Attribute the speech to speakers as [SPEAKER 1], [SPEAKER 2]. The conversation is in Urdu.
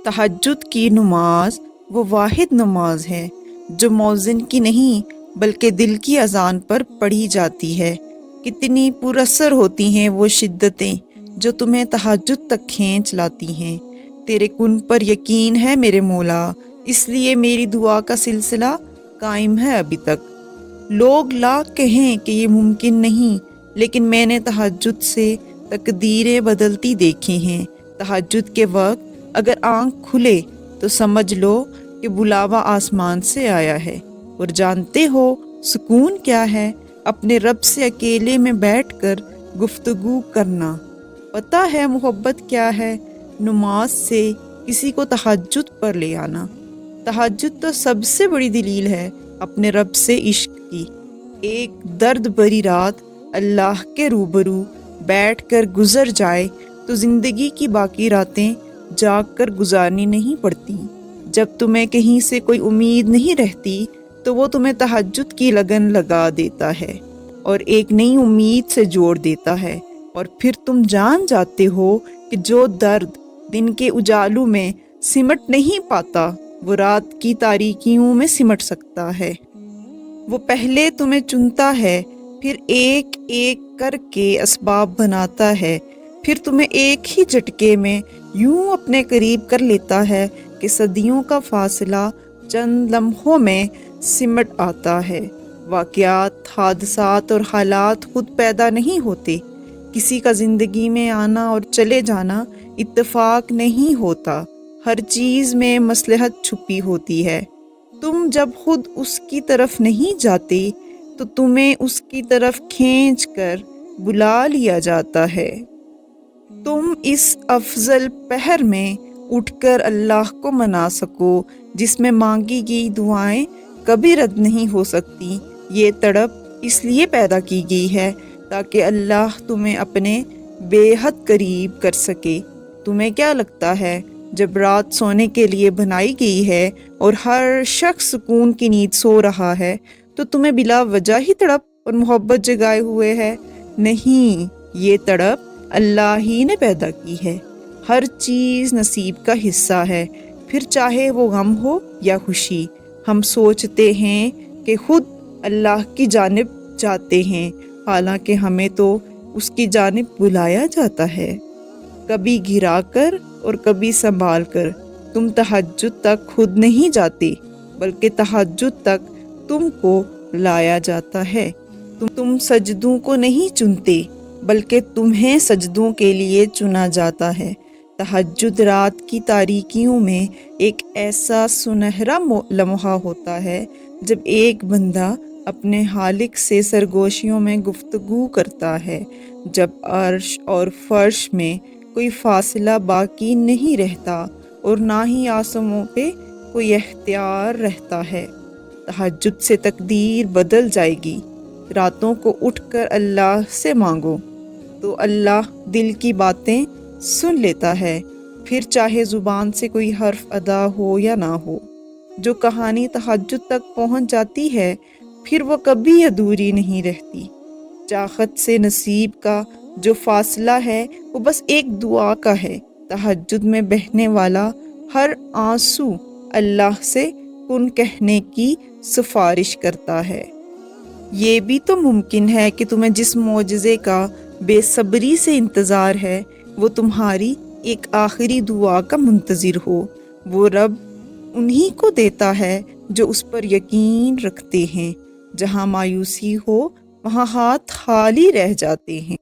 [SPEAKER 1] تہجد کی نماز وہ واحد نماز ہے جو مؤذن کی نہیں بلکہ دل کی اذان پر پڑھی جاتی ہے۔ کتنی پر اثر ہوتی ہیں وہ شدتیں جو تمہیں تہجد تک کھینچ لاتی ہیں۔ تیرے کن پر یقین ہے میرے مولا، اس لیے میری دعا کا سلسلہ قائم ہے ابھی تک۔ لوگ لاکھ کہیں کہ یہ ممکن نہیں، لیکن میں نے تہجد سے تقدیریں بدلتی دیکھی ہیں۔ تہجد کے وقت اگر آنکھ کھلے تو سمجھ لو کہ بلاوا آسمان سے آیا ہے۔ اور جانتے ہو سکون کیا ہے؟ اپنے رب سے اکیلے میں بیٹھ کر گفتگو کرنا۔ پتہ ہے محبت کیا ہے؟ نماز سے کسی کو تہجد پر لے آنا۔ تہجد تو سب سے بڑی دلیل ہے اپنے رب سے عشق کی۔ ایک درد بھری رات اللہ کے روبرو بیٹھ کر گزر جائے تو زندگی کی باقی راتیں جاگ کر گزارنی نہیں پڑتی۔ جب تمہیں کہیں سے کوئی امید نہیں رہتی تو وہ تمہیں تہجد کی لگن لگا دیتا ہے اور ایک نئی امید سے جوڑ دیتا ہے، اور پھر تم جان جاتے ہو کہ جو درد دن کے اجالوں میں سمٹ نہیں پاتا وہ رات کی تاریکیوں میں سمٹ سکتا ہے۔ وہ پہلے تمہیں چنتا ہے، پھر ایک ایک کر کے اسباب بناتا ہے، پھر تمہیں ایک ہی جھٹکے میں یوں اپنے قریب کر لیتا ہے کہ صدیوں کا فاصلہ چند لمحوں میں سمٹ آتا ہے۔ واقعات، حادثات اور حالات خود پیدا نہیں ہوتے۔ کسی کا زندگی میں آنا اور چلے جانا اتفاق نہیں ہوتا۔ ہر چیز میں مصلحت چھپی ہوتی ہے۔ تم جب خود اس کی طرف نہیں جاتے تو تمہیں اس کی طرف کھینچ کر بلا لیا جاتا ہے۔ تم اس افضل پہر میں اٹھ کر اللہ کو منا سکو جس میں مانگی گئی دعائیں کبھی رد نہیں ہو سکتی۔ یہ تڑپ اس لیے پیدا کی گئی ہے تاکہ اللہ تمہیں اپنے بے حد قریب کر سکے۔ تمہیں کیا لگتا ہے جب رات سونے کے لیے بنائی گئی ہے اور ہر شخص سکون کی نیند سو رہا ہے تو تمہیں بلا وجہ ہی تڑپ اور محبت جگائے ہوئے ہے؟ نہیں، یہ تڑپ اللہ ہی نے پیدا کی ہے۔ ہر چیز نصیب کا حصہ ہے، پھر چاہے وہ غم ہو یا خوشی۔ ہم سوچتے ہیں کہ خود اللہ کی جانب جاتے ہیں، حالانکہ ہمیں تو اس کی جانب بلایا جاتا ہے، کبھی گھرا کر اور کبھی سنبھال کر۔ تم تہجد تک خود نہیں جاتے بلکہ تہجد تک تم کو لایا جاتا ہے۔ تم سجدوں کو نہیں چنتے بلکہ تمہیں سجدوں کے لیے چنا جاتا ہے۔ تہجد رات کی تاریکیوں میں ایک ایسا سنہرا لمحہ ہوتا ہے جب ایک بندہ اپنے خالق سے سرگوشیوں میں گفتگو کرتا ہے، جب عرش اور فرش میں کوئی فاصلہ باقی نہیں رہتا اور نہ ہی آسمانوں پہ کوئی اختیار رہتا ہے۔ تہجد سے تقدیر بدل جائے گی۔ راتوں کو اٹھ کر اللہ سے مانگو تو اللہ دل کی باتیں سن لیتا ہے، پھر چاہے زبان سے کوئی حرف ادا ہو یا نہ ہو۔ جو کہانی تہجد تک پہنچ جاتی ہے پھر وہ کبھی ادھوری نہیں رہتی۔ چاہت سے نصیب کا جو فاصلہ ہے وہ بس ایک دعا کا ہے۔ تہجد میں بہنے والا ہر آنسو اللہ سے کن کہنے کی سفارش کرتا ہے۔ یہ بھی تو ممکن ہے کہ تمہیں جس معجزے کا بے صبری سے انتظار ہے وہ تمہاری ایک آخری دعا کا منتظر ہو۔ وہ رب انہی کو دیتا ہے جو اس پر یقین رکھتے ہیں۔ جہاں مایوسی ہو وہاں ہاتھ خالی رہ جاتے ہیں۔